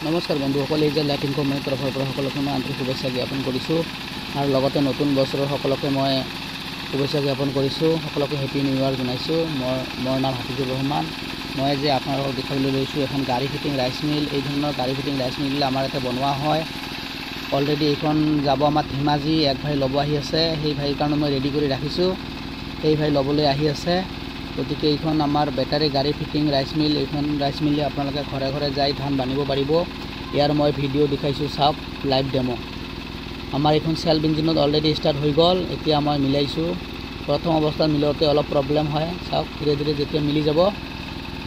নমস্কাৰ বন্ধুসকল, এই যে লাইফ ইনকমৰ তৰফৰ পৰা সকলোকে মই আন্তৰিক শুভেচ্ছা জ্ঞাপন কৰিছোঁ আৰু লগতে নতুন বছৰৰ সকলোকে মই শুভেচ্ছা জ্ঞাপন কৰিছোঁ। সকলোকে হেপী নিউ ইয়াৰ জনাইছোঁ। মোৰ নাম হাফিজুৰ ৰহমান। মই যে আপোনালোকক দেখাবলৈ লৈছোঁ এখন গাড়ী ফিটিং ৰাইচ মিল। এই ধৰণৰ গাড়ী ফিটিং ৰাইচ মিল আমাৰ ইয়াতে বনোৱা হয়। অলৰেডি এইখন যাব আমাৰ ধেমাজি, এক ভাই ল'ব আহি আছে। সেই ভাইৰ কাৰণে মই ৰেডি কৰি ৰাখিছোঁ। সেই ভাই ল'বলৈ আহি আছে। গতিকে এইখন আমাৰ বেটাৰী গাড়ী ফিটিং ৰাইচ মিল। এইখন ৰাইচ মিলে আপোনালোকে ঘৰে ঘৰে যাই ধান বানিব পাৰিব। ইয়াৰ মই ভিডিঅ' দেখাইছোঁ, চাওক লাইভ ডেমো। আমাৰ এইখন চেল্ফ ইঞ্জিনত অলৰেডি ষ্টাৰ্ট হৈ গ'ল। এতিয়া মই মিলাইছোঁ। প্ৰথম অৱস্থাত মিলাওঁতে অলপ প্ৰব্লেম হয়। চাওক ধীৰে ধীৰে যেতিয়া মিলি যাব,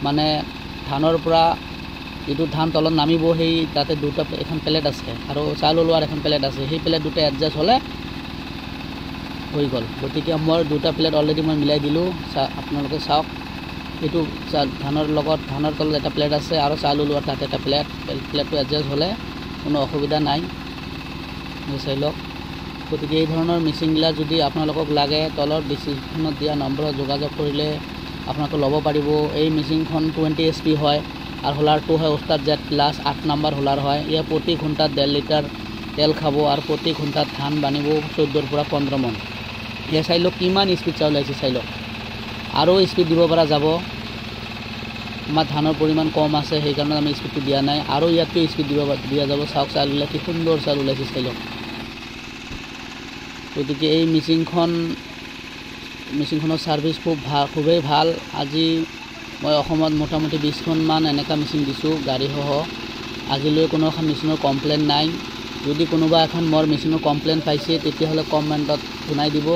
মানে ধানৰ পৰা যিটো ধান তলত নামিব, সেই তাতে দুটা এখন প্লেট আছে আৰু চাউল ওলোৱাৰ এখন প্লেট আছে। সেই প্লেট দুটা এডজাষ্ট হ'লে হৈ গ'ল। গতিকে মই দুটা প্লেট অলৰেডি মই মিলাই দিলোঁ। আপোনালোকে চাওক, এইটো ধানৰ লগত ধানৰ তলত এটা প্লেট আছে আৰু চাউল ওলোৱাৰ তাত এটা প্লেটটো এডজাষ্ট হ'লে কোনো অসুবিধা নাই। চাই লওক। গতিকে এই ধৰণৰ মেচিনবিলাক যদি আপোনালোকক লাগে, তলৰ ডিছক্ৰিপশ্যনত দিয়া নম্বৰত যোগাযোগ কৰিলে আপোনালোকে ল'ব পাৰিব। এই মেচিনখন 20 HP হয় আৰু হোলাৰটো হয় উস্তাদ জেড প্লাছ 8 নম্বৰ হোলাৰ হয়। ইয়াৰ প্ৰতি ঘণ্টাত 1.5 লিটাৰ তেল খাব আৰু প্ৰতি ঘণ্টাত ধান বানিব 14 পৰা 15 মন। এয়া চাই লওক কিমান স্পীড চাউল আহিছে, চাই লওক। আৰু স্পীড দিব পৰা যাব। আমাৰ ধানৰ পৰিমাণ কম আছে, সেইকাৰণে আমি স্পীডটো দিয়া নাই। আৰু ইয়াতকৈ স্পীড দিয়া যাব। চাওক চাউলবিলাক কি সুন্দৰ চাউল ওলাইছে, চাই লওক। গতিকে এই মেচিনখনৰ ছাৰ্ভিচ খুবেই ভাল। আজি মই অসমত মোটামুটি 20খনমান এনেকুৱা মেচিন দিছোঁ গাড়ীসহ। আজিলৈ কোনো এখন মেচিনৰ কমপ্লেইন নাই। যদি কোনোবা এখন মোৰ মেচিনৰ কমপ্লেইন পাইছে, তেতিয়াহ'লে কমেণ্টত শুনাই দিব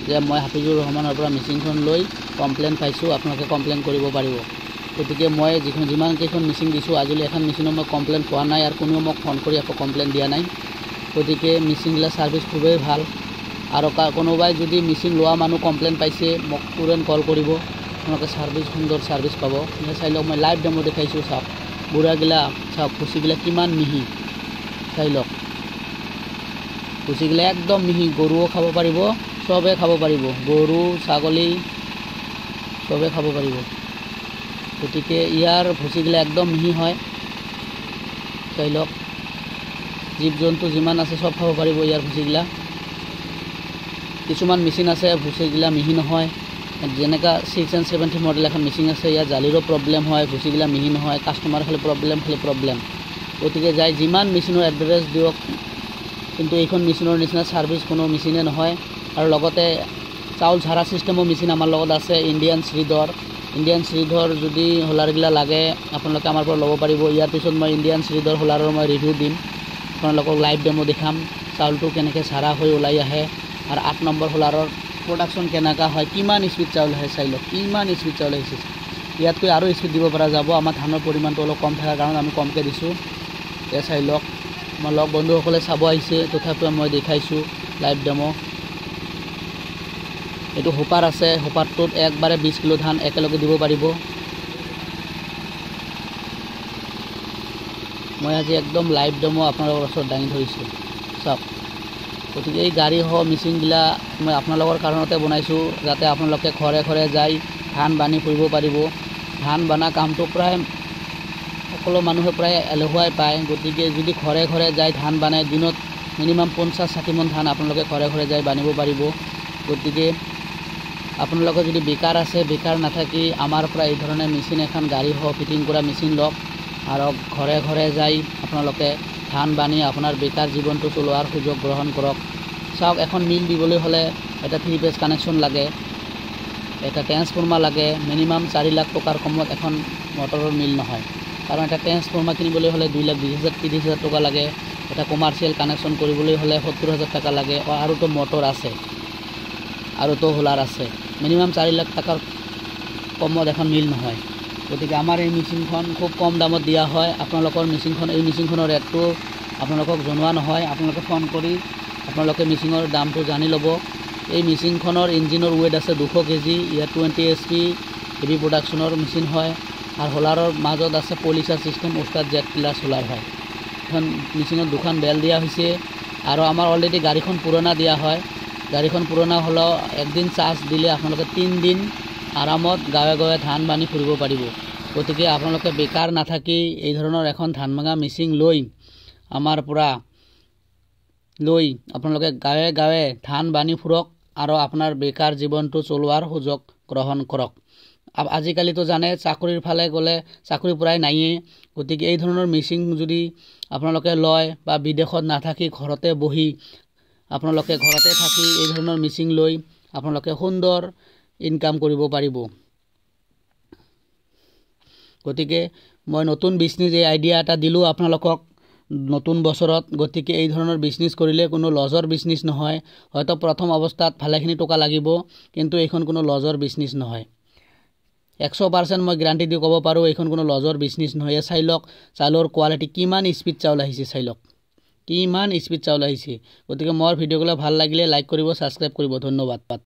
যে মই হাফিজুৰ ৰহমানৰ পৰা মেচিনখন লৈ কমপ্লেইন পাইছোঁ, আপোনালোকে কমপ্লেইন কৰিব পাৰিব। গতিকে মই যিমানকেইখন মেচিন দিছোঁ, আজিলৈ এখন মেচিনৰ মই কমপ্লেইন পোৱা নাই আৰু কোনেও মোক ফোন কৰি একো কমপ্লেইন দিয়া নাই। গতিকে মেচিনবিলাক ছাৰ্ভিচ খুবেই ভাল। আৰু কোনোবাই যদি মেচিন লোৱা মানুহ কমপ্লেইন পাইছে, মোক তুৰন্ত কল কৰিব। আপোনালোকে সুন্দৰ ছাৰ্ভিচ পাব। চাই লওক, মই লাইভ ডেমো দেখাইছোঁ। চাওক বুঢ়াগিলা, চাওক ভুচিগিলা কিমান মিহি, চাই লওক। ভুচিগিলা একদম মিহি। গৰুও খাব পাৰিব, চবেই খাব পাৰিব। গৰু, ছাগলী চবেই খাব পাৰিব। গতিকে ইয়াৰ ভুচিগিলা একদম মিহি হয়, চাই লওক। জীৱ জন্তু যিমান আছে চব খাব পাৰিব ইয়াৰ ভুচিগিলা। কিছুমান মেচিন আছে ভুচিগিলা মিহি নহয়, যেনেকা 670 মডেল এখন মেচিন আছে। ইয়াৰ জালিৰো প্ৰব্লেম হয়, ভুচিগিলা মিহি নহয়। কাষ্টমাৰ খালি প্ৰব্লেম। গতিকে যাই যিমান মেচিনৰ এডভাৰটাইজ দিয়ক, কিন্তু এইখন মেচিনৰ নিচিনা ছাৰ্ভিচ কোনো মেচিনে নহয়। আৰু লগতে চাউল ঝাৰা ছিষ্টেমৰ মেচিন আমাৰ লগত আছে। ইণ্ডিয়ান শ্ৰীধৰ যদি হোলাৰগিলা লাগে, আপোনালোকে আমাৰ পৰা ল'ব পাৰিব। ইয়াৰ পিছত মই ইণ্ডিয়ান শ্ৰীধৰ হোলাৰৰ মই ৰিভিউ দিম, আপোনালোকক লাইভ ডেমো দেখাম। চাউলটো কেনেকৈ ঝাৰা হৈ ওলাই আহে আৰু 8 নম্বৰ হোলাৰৰ প্ৰডাকশ্যন কেনেকুৱা হয়, কিমান স্পীড চাউল আহে, চাই লওক কিমান স্পীড চাউল আহিছে। ইয়াতকৈ আৰু স্পীড দিব পৰা যাব। আমাৰ ধানৰ পৰিমাণটো অলপ কম থকাৰ কাৰণে আমি কমকৈ দিছোঁ। এয়া চাই লওক। আমাৰ লগ বন্ধুসকলে চাব আহিছে, তথাপিও মই দেখাইছোঁ লাইভ ডেমো। এইটো হোপাৰ আছে। হোপাৰটোত একবাৰে 20 কিলো ধান একেলগে দিব পাৰিব। মই আজি একদম লাইভ ডেমো আপোনালোকৰ ওচৰত দাঙি ধৰিছোঁ, চাওক। গতিকে এই গাড়ীসহ মেচিনবিলাক মই আপোনালোকৰ কাৰণতে বনাইছোঁ, যাতে আপোনালোকে ঘৰে ঘৰে যাই ধান বানি ফুৰিব পাৰিব। ধান বানা কামটো প্ৰায় সকলো মানুহে প্ৰায় এলেহুৱাই পায়। গতিকে যদি ঘৰে ঘৰে যাই ধান বানাই, দিনত মিনিমাম 50-60 মন ধান আপোনালোকে ঘৰে ঘৰে যাই বানিব পাৰিব। গতিকে আপোনালোকে যদি বেকাৰ আছে, বেকাৰ নাথাকি আমাৰ পৰা এই ধৰণে মেচিন এখন গাড়ীসহ ফিটিং কৰা মেচিন লওক আৰু ঘৰে ঘৰে যাই আপোনালোকে ধান বানি আপোনাৰ বেকাৰ জীৱনটো চলোৱাৰ সুযোগ গ্ৰহণ কৰক। চাওক, এখন মিল দিবলৈ হ'লে এটা 3 ফেজ কানেকশ্যন লাগে, এটা ট্ৰেন্সফৰ্মাৰ লাগে। মিনিমাম 4 লাখ টকাৰ কমত এখন মটৰৰ মিল নহয়, কাৰণ এটা ট্ৰেন্সফৰ্মাৰ কিনিবলৈ হ'লে 2,20,000-30,000 টকা লাগে। এটা কমাৰ্চিয়েল কানেকশ্যন কৰিবলৈ হ'লে 70,000 টকা লাগে। আৰুতো মটৰ আছে, আৰুতো হোলাৰ আছে। মিনিমাম 4 লাখ টকাৰ কমত এখন মিল নহয়। গতিকে আমাৰ এই মেচিনখন খুব কম দামত দিয়া হয়। আপোনালোকৰ এই মেচিনখনৰ ৰেটটো আপোনালোকক জনোৱা নহয়। আপোনালোকে ফোন কৰি আপোনালোকে মেচিনৰ দামটো জানি ল'ব। এই মেচিনখনৰ ইঞ্জিনৰ ৱেট আছে 200 kg। ইয়াত 20 HP হেভি প্ৰডাকশ্যনৰ মেচিন হয় আৰু হোলাৰৰ মাজত আছে পলিচাৰ ছিষ্টেম উস্তাদ জেড প্লাছ হোলাৰ হয়। এখন মেচিনত 2খন বেল দিয়া হৈছে আৰু আমাৰ অলৰেডি গাড়ীখন পুৰণা দিয়া হয়। গাড়ীখন পুৰণা হ'লেও একদিন চাৰ্জ দিলে আপোনালোকে 3 দিন আৰামত গাঁৱে গাঁৱে ধান বানি ফুৰিব পাৰিব। গতিকে আপোনালোকে বেকাৰ নাথাকি এই ধৰণৰ এখন ধান ভাঙা মেচিন লৈ আমাৰ পৰা লৈ আপোনালোকে গাঁৱে গাঁৱে ধান বানি ফুৰক আৰু আপোনাৰ বেকাৰ জীৱনটো চলোৱাৰ সুযোগ গ্ৰহণ কৰক। আজিকালিতো জানে চাকৰিৰ ফালে গ'লে চাকৰি প্ৰায় নাইয়ে। গতিকে এই ধৰণৰ মেচিন যদি আপোনালোকে লয় বা বিদেশত নাথাকি ঘৰতে বহি আপোনালোকে ঘৰতে থাকি এই ধৰণৰ মেচিন লৈ আপোনালোকে সুন্দৰ ইনকাম কৰিব পাৰিব। গতিকে মই নতুন বিজনেছ আইডিয়া এটা দিলোঁ আপোনালোকক নতুন বছৰত। গতিকে এই ধৰণৰ বিজনেছ কৰিলে কোনো লজৰ বিজনেছ নহয়। হয়তো প্ৰথম অৱস্থাত ভালেখিনি টকা লাগিব, কিন্তু এইখন কোনো লজৰ বিজনেছ নহয়। 100% মই গ্যাৰাণ্টি দি ক'ব পাৰোঁ এইখন কোনো লজৰ বিজনেছ নহয়। চাই লওক চাউলৰ কোৱালিটি কিমান স্পীড চাউল আহিছে, চাই লওক কিমান স্পীড চাউল আহিছে। গতিকে মোৰ ভিডিঅ'গুলো ভাল লাগিলে লাইক কৰিব, ছাবস্ক্ৰাইব কৰিব। ধন্যবাদ।